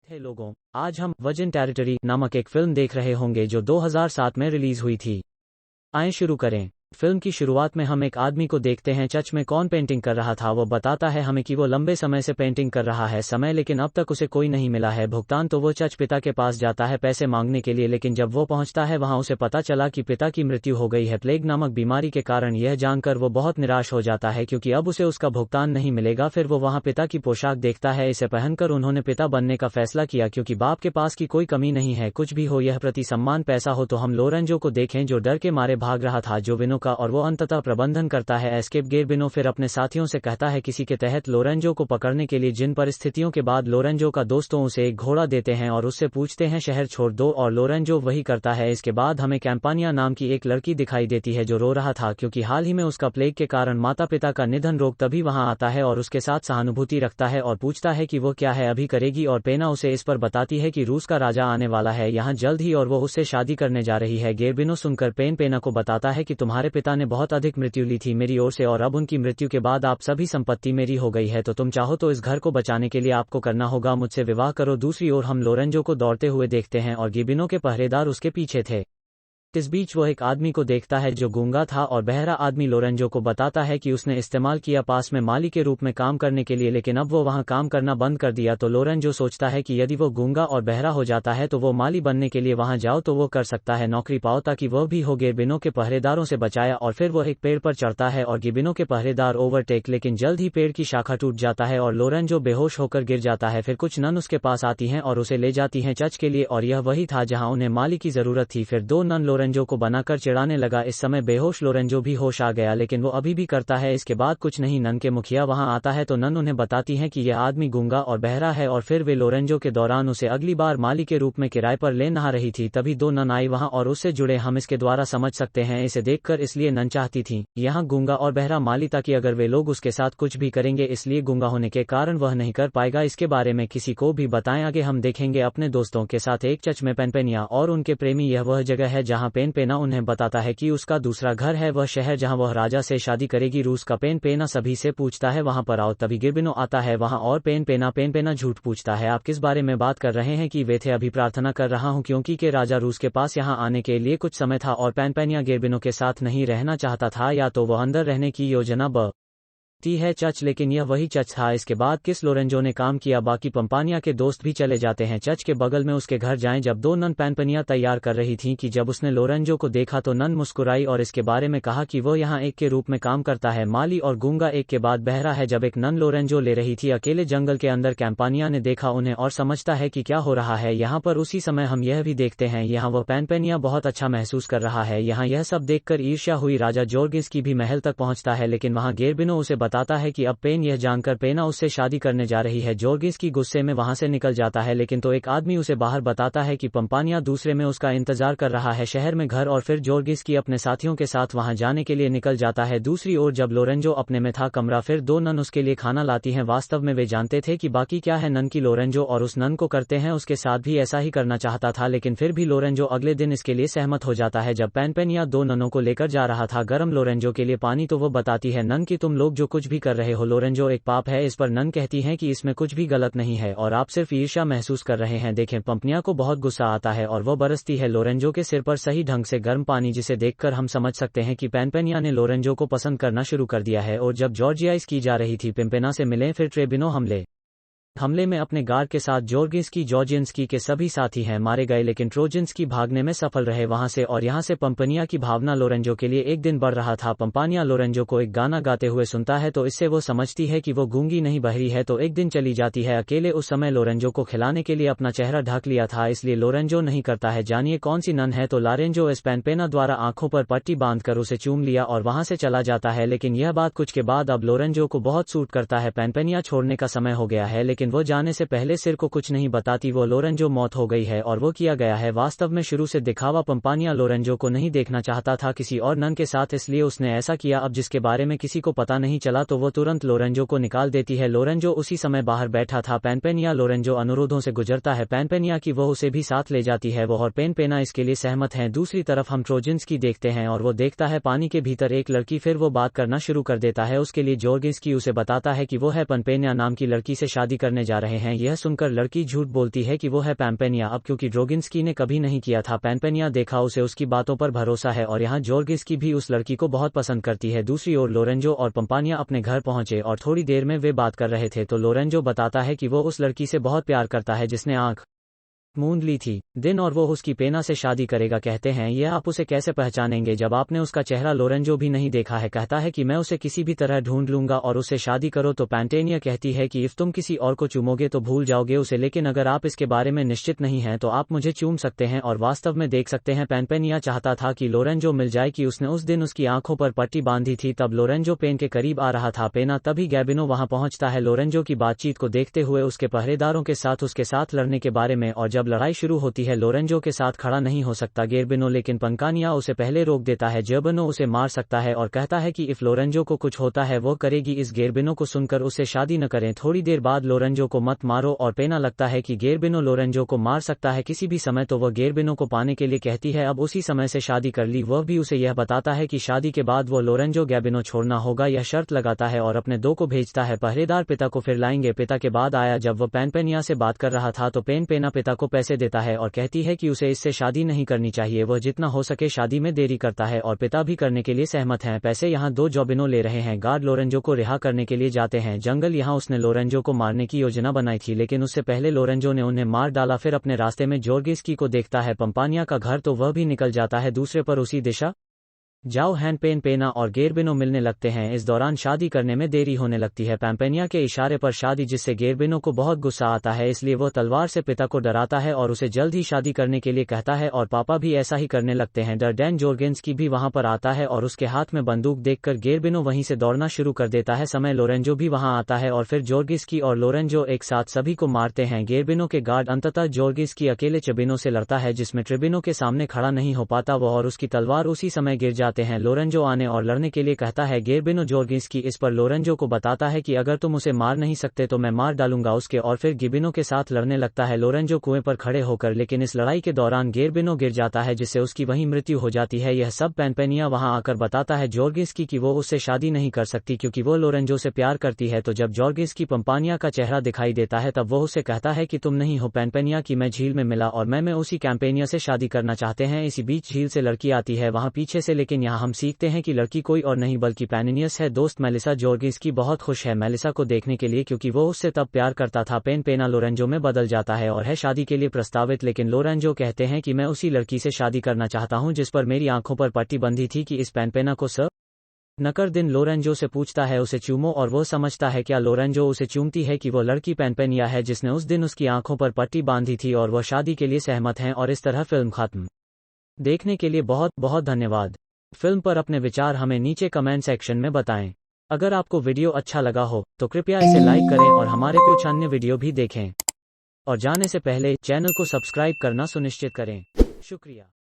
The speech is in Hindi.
हे लोगों, आज हम वर्जिन टेरिटरी नामक एक फिल्म देख रहे होंगे जो 2007 में रिलीज हुई थी। आइए शुरू करें। फिल्म की शुरुआत में हम एक आदमी को देखते हैं। चर्च में कौन पेंटिंग कर रहा था वो बताता है हमें कि वो लंबे समय से पेंटिंग कर रहा है लेकिन अब तक उसे कोई नहीं मिला है भुगतान। तो वो चर्च पिता के पास जाता है पैसे मांगने के लिए, लेकिन जब वो पहुंचता है वहां उसे पता चला कि पिता की मृत्यु हो गई है प्लेग नामक बीमारी के कारण। यह जानकर वो बहुत निराश हो जाता है क्योंकि अब उसे उसका भुगतान नहीं मिलेगा। फिर वो वहां पिता की पोशाक देखता है। इसे पहनकर उन्होंने पिता बनने का फैसला किया क्योंकि बाप के पास की कोई कमी नहीं है। कुछ भी हो, यह प्रति सम्मान पैसा हो। तो हम लोरेंजो को देखें जो डर के मारे भाग रहा था जोविनो का, और वो अंततः प्रबंधन करता है एस्केप गेरबिनो फिर अपने साथियों से कहता है किसी के तहत लोरेंजो को पकड़ने के लिए। जिन परिस्थितियों के बाद लोरेंजो का दोस्तों उसे एक घोड़ा देते हैं और उससे पूछते हैं शहर छोड़ दो, और लोरेंजो वही करता है। इसके बाद हमें कैंपानिया नाम की एक लड़की दिखाई देती है जो रो रहा था क्योंकि हाल ही में उसका प्लेग के कारण माता पिता का निधन। रोग तभी वहां आता है और उसके साथ सहानुभूति रखता है और पूछता है कि वो क्या है अभी करेगी, और पेना उसे इस पर बताती है कि रूस का राजा आने वाला है यहाँ जल्द ही और वो उससे शादी करने जा रही है। गेरबिनो सुनकर पेना को बताता है कि तुम्हारे पिता ने बहुत अधिक मृत्यु ली थी मेरी ओर से, और अब उनकी मृत्यु के बाद आप सभी संपत्ति मेरी हो गई है, तो तुम चाहो तो इस घर को बचाने के लिए आपको करना होगा मुझसे विवाह करो। दूसरी ओर हम लोरेंजो को दौड़ते हुए देखते हैं और गिबिनो के पहरेदार उसके पीछे थे। इस बीच वो एक आदमी को देखता है जो गूंगा था, और बहरा आदमी लोरेंजो को बताता है कि उसने इस्तेमाल किया पास में माली के रूप में काम करने के लिए, लेकिन अब वो वहां काम करना बंद कर दिया। तो लोरेंजो सोचता है कि यदि वो गूंगा और बहरा हो जाता है तो वो माली बनने के लिए वहां जाओ तो वो कर सकता है नौकरी पाओ ताकि वह भी हो। गिबिनो के पहरेदारों से बचाया और फिर वो एक पेड़ पर चढ़ता है और गिबिनो के पहरेदार ओवरटेक, लेकिन जल्द ही पेड़ की शाखा टूट जाता है और लोरेंजो बेहोश होकर गिर जाता है। फिर कुछ नन उसके पास आती हैं और उसे ले जाती हैं चर्च के लिए, और यह वही था जहां उन्हें माली की जरूरत थी। फिर दो नन लोरेंजो को बनाकर चिढ़ाने लगा। इस समय बेहोश लोरेंजो भी होश आ गया, लेकिन वो अभी भी करता है। इसके बाद कुछ नहीं, नन के मुखिया वहां आता है तो नन उन्हें बताती हैं कि यह आदमी गूंगा और बहरा है, और फिर वे लोरेंजो के दौरान उसे अगली बार माली के रूप में किराए पर ले नहा रही थी। तभी दो नन आई वहां और उससे जुड़े हम इसके द्वारा समझ सकते हैं इसे देखकर, इसलिए नन चाहती थी यहाँ गूंगा और बहरा माली ताकि अगर वे लोग उसके साथ कुछ भी करेंगे, इसलिए गूंगा होने के कारण वह नहीं कर पाएगा इसके बारे में किसी को भी बताएं। आगे हम देखेंगे अपने दोस्तों के साथ एक चर्च में पेनपेनिया और उनके प्रेमी। यह वह जगह है जहां पेना उन्हें बताता है कि उसका दूसरा घर है, वह शहर जहां वह राजा से शादी करेगी रूस का। पेना सभी से पूछता है वहां पर आओ, तभी गिरबिनो आता है वहां और पेना झूठ पूछता है आप किस बारे में बात कर रहे हैं कि वे थे अभी प्रार्थना कर रहा हूं क्योंकि के राजा रूस के पास यहां आने के लिए कुछ समय था, और पेनिया गिरबिनो के साथ नहीं रहना चाहता था या तो वह अंदर रहने की योजना ती है चर्च, लेकिन यह वही चर्च था। इसके बाद किस लोरेंजो ने काम किया, बाकी पंपानिया के दोस्त भी चले जाते हैं चर्च के बगल में उसके घर जाएं। जब दो नन पेनिया तैयार कर रही थीं कि जब उसने लोरेंजो को देखा तो नन मुस्कुराई और इसके बारे में कहा कि वो यहाँ एक के रूप में काम करता है, माली और गूंगा एक के बाद बहरा है। जब एक नन लोरेंजो ले रही थी अकेले जंगल के अंदर, कैंपानिया ने देखा उन्हें और समझता है कि क्या हो रहा है यहाँ पर। उसी समय हम यह भी देखते हैं यहाँ वह पेनिया बहुत अच्छा महसूस कर रहा है। यहाँ यह सब देखकर ईर्ष्या हुई राजा जोर्गिस की भी महल तक पहुंचता है, लेकिन वहां गेरबिनो उसे बताता है कि अब यह जानकर पेना उससे शादी करने जा रही है। जोर्गिस की गुस्से में वहां से निकल जाता है, लेकिन तो एक आदमी उसे बाहर बताता है कि पंपानिया दूसरे में उसका इंतजार कर रहा है शहर में घर, और फिर जोर्गिस की अपने साथियों के साथ वहां जाने के लिए निकल जाता है। दूसरी ओर जब लोरेंजो अपने में था कमरा, फिर दो नन उसके लिए खाना लाती हैं। वास्तव में वे जानते थे कि बाकी क्या है नन की लोरेंजो और उस नन को करते हैं उसके साथ भी ऐसा ही करना चाहता था, लेकिन फिर भी लोरेंजो अगले दिन इसके लिए सहमत हो जाता है। जब पेनिया दो ननों को लेकर जा रहा था गर्म लोरेंजो के लिए पानी, तो वो बताती है नन कि तुम लोग जो कुछ भी कर रहे हो लोरेंजो एक पाप है। इस पर नन कहती हैं कि इसमें कुछ भी गलत नहीं है और आप सिर्फ ईर्ष्या महसूस कर रहे हैं। देखें पंपनिया को बहुत गुस्सा आता है और वो बरसती है लोरेंजो के सिर पर सही ढंग से गर्म पानी, जिसे देखकर हम समझ सकते हैं कि पेनिया ने लोरेंजो को पसंद करना शुरू कर दिया है। और जब जॉर्जियाइस की जा रही थी पेना से मिले, फिर ट्रेबिनो हमले में अपने गार्ड के साथ जॉर्जियंस्की के सभी साथी हैं मारे गए, लेकिन ट्रोजन्स्की भागने में सफल रहे वहां से। और यहां से पंपनिया की भावना लोरेंजो के लिए एक दिन बढ़ रहा था। पंपानिया लोरेंजो को एक गाना गाते हुए सुनता है तो इससे वो समझती है कि वो गूंगी नहीं बहरी है, तो एक दिन चली जाती है अकेले। उस समय लोरेंजो को खिलाने के लिए अपना चेहरा ढक लिया था, इसलिए लोरेंजो नहीं करता है। जानिए कौन सी नन है, तो लारेंजो पेना द्वारा आंखों पर पट्टी बांधकर उसे चूम लिया और वहां से चला जाता है। लेकिन यह बात कुछ के बाद अब लोरेंजो को बहुत सूट करता है। पेनिया छोड़ने का समय हो गया है, लेकिन वो जाने से पहले सिर को कुछ नहीं बताती वो लोरेंजो मौत हो गई है और वो किया गया है। वास्तव में शुरू से दिखावा पंपानिया लोरेंजो को नहीं देखना चाहता था किसी और नन के साथ, इसलिए उसने ऐसा किया। अब जिसके बारे में किसी को पता नहीं चला तो वो तुरंत लोरेंजो को निकाल देती है। लोरेंजो उसी समय बाहर बैठा था। पेनिया लोरेंजो अनुरोधों से गुजरता है पेनिया की वो उसे भी साथ ले जाती है, वो और पेना इसके लिए सहमत हैं। दूसरी तरफ हम ट्रोजन्स्की देखते हैं और वो देखता है पानी के भीतर एक लड़की, फिर वो बात करना शुरू कर देता है उसके लिए। जोर्गिंस्की उसे बताता है कि वो है पेना नाम की लड़की से शादी करने जा रहे हैं। यह सुनकर लड़की झूठ बोलती है कि वो है पैम्पेनिया। अब क्योंकि ड्रोगिंस्की ने कभी नहीं किया था पैम्पेनिया देखा, उसे उसकी बातों पर भरोसा है और यहाँ जोर्गिंस्की भी उस लड़की को बहुत पसंद करती है। दूसरी ओर लोरेंजो और पंपानिया अपने घर पहुंचे और थोड़ी देर में वे बात कर रहे थे तो लोरेंजो बताता है कि वो उस लड़की से बहुत प्यार करता है जिसने आंख मूंद ली थी दिन, और वो उसकी पेना से शादी करेगा। कहते हैं ये आप उसे कैसे पहचानेंगे जब आपने उसका चेहरा लोरेंजो भी नहीं देखा है। कहता है कि मैं उसे किसी भी तरह ढूंढ लूंगा और उससे शादी करो। तो पैंटेनिया कहती है कि इफ तुम किसी और को चूमोगे तो भूल जाओगे उसे, लेकिन अगर आप इसके बारे में निश्चित नहीं हैं तो आप मुझे चूम सकते हैं और वास्तव में देख सकते हैं। पैंपेनिया चाहता था कि लोरेंजो मिल जाए कि उसने उस दिन उसकी आंखों पर पट्टी बांधी थी। तब लोरेंजो पेन के करीब आ रहा था पेना, तभी गैबिनो वहां पहुंचता है लोरेंजो की बातचीत को देखते हुए उसके पहरेदारों के साथ उसके साथ लड़ने के बारे में। और जब लड़ाई शुरू होती है लोरेंजो के साथ खड़ा नहीं हो सकता गेर्बिनो, लेकिन पंकानिया उसे पहले रोक देता है। गेर्बिनो उसे मार सकता है और कहता है कि इफ लोरेंजो को कुछ होता है वो करेगी। इस गेर्बिनो को सुनकर उससे शादी न करें। थोड़ी देर बाद लोरेंजो को मत मारो और पेना लगता है कि गेर्बिनो लोरेंजो को मार सकता है किसी भी समय, तो वह गेर्बिनो को पाने के लिए कहती है अब उसी समय से शादी कर ली। वह भी उसे यह बताता है कि शादी के बाद वो लोरेंजो गैबिनो छोड़ना होगा, यह शर्त लगाता है और अपने दो को भेजता है। पहरेदार पिता को फिर लाएंगे। पिता के बाद आया जब वह पैनपेनिया से बात कर रहा था तो पेना पिता को पैसे देता है और कहती है कि उसे इससे शादी नहीं करनी चाहिए। वह जितना हो सके शादी में देरी करता है और पिता भी करने के लिए सहमत हैं। पैसे यहाँ दो जोबिनो ले रहे हैं। गार्ड लोरेंजो को रिहा करने के लिए जाते हैं जंगल। यहाँ उसने लोरेंजो को मारने की योजना बनाई थी लेकिन उससे पहले लोरेंजो ने उन्हें मार डाला। फिर अपने रास्ते में जोर्गिस्की को देखता है पंपानिया का घर, तो वह भी निकल जाता है दूसरे पर उसी दिशा। जाओ हैंड पेना और गेर्बिनो मिलने लगते हैं। इस दौरान शादी करने में देरी होने लगती है। पैम्पेनिया के इशारे पर शादी, जिससे गेर्बिनो को बहुत गुस्सा आता है, इसलिए वह तलवार से पिता को डराता है और उसे जल्द ही शादी करने के लिए कहता है और पापा भी ऐसा ही करने लगते हैं। डरडेन जोर्गिंस्की भी वहां पर आता है और उसके हाथ में बंदूक देखकर गेर्बिनो वहीं से दौड़ना शुरू कर देता है। समय लोरेंजो भी वहां आता है और फिर जोर्गिस्की और लोरेंजो एक साथ सभी को मारते हैं। गेर्बिनो के गार्ड अंततः जोर्गिस्की अकेले ट्रिबिनो से लड़ता है जिसमें ट्रिबिनो के सामने खड़ा नहीं हो पाता वो और उसकी तलवार उसी समय गिर जाते हैं। लोरेंजो आने और लड़ने के लिए कहता है। गेर्बिनो जोर्गिंस्की इस पर लोरेंजो को बताता है कि अगर तुम उसे मार नहीं सकते तो मैं मार डालूंगा उसके, और फिर गिबिनो के साथ लड़ने लगता है लोरेंजो कुएं पर खड़े होकर। लेकिन इस लड़ाई के दौरान गेर्बिनो गिर जाता है जिससे उसकी वहीं मृत्यु हो जाती है। यह सब पैनपेनिया वहां आकर बताता है जोर्गिंस्की कि वो उससे शादी नहीं कर सकती क्योंकि वो लोरेंजो से प्यार करती है। तो जब जोर्गिंस्की पंपानिया का चेहरा दिखाई देता है तब वो उससे कहता है कि तुम नहीं हो पैनपेनिया की मैं झील में मिला और मैं उसी कैंपेनिया से शादी करना चाहते हैं। इसी बीच झील से लड़की आती है वहां पीछे से, लेकिन यहाँ हम सीखते हैं कि लड़की कोई और नहीं बल्कि पैनिनियस है। दोस्त मेलिसा जोर्गिंस्की बहुत खुश है मेलिसा को देखने के लिए क्योंकि वो उससे तब प्यार करता था। पेना लोरेंजो में बदल जाता है और है शादी के लिए प्रस्तावित, लेकिन लोरेंजो कहते हैं कि मैं उसी लड़की से शादी करना चाहता हूं जिस पर मेरी आंखों पर पट्टी बंधी थी कि इस पेना को नकर दिन लोरेंजो से पूछता है उसे चूमो और वो समझता है क्या लोरेंजो उसे चूमती है कि वो लड़की पैनपेनिया है जिसने उस दिन उसकी आंखों पर पट्टी बांधी थी और वह शादी के लिए सहमत हैं और इस तरह फिल्म खत्म। देखने के लिए बहुत बहुत धन्यवाद। फिल्म पर अपने विचार हमें नीचे कमेंट सेक्शन में बताएं। अगर आपको वीडियो अच्छा लगा हो तो कृपया इसे लाइक करें और हमारे कुछ अन्य वीडियो भी देखें और जाने से पहले चैनल को सब्सक्राइब करना सुनिश्चित करें। शुक्रिया।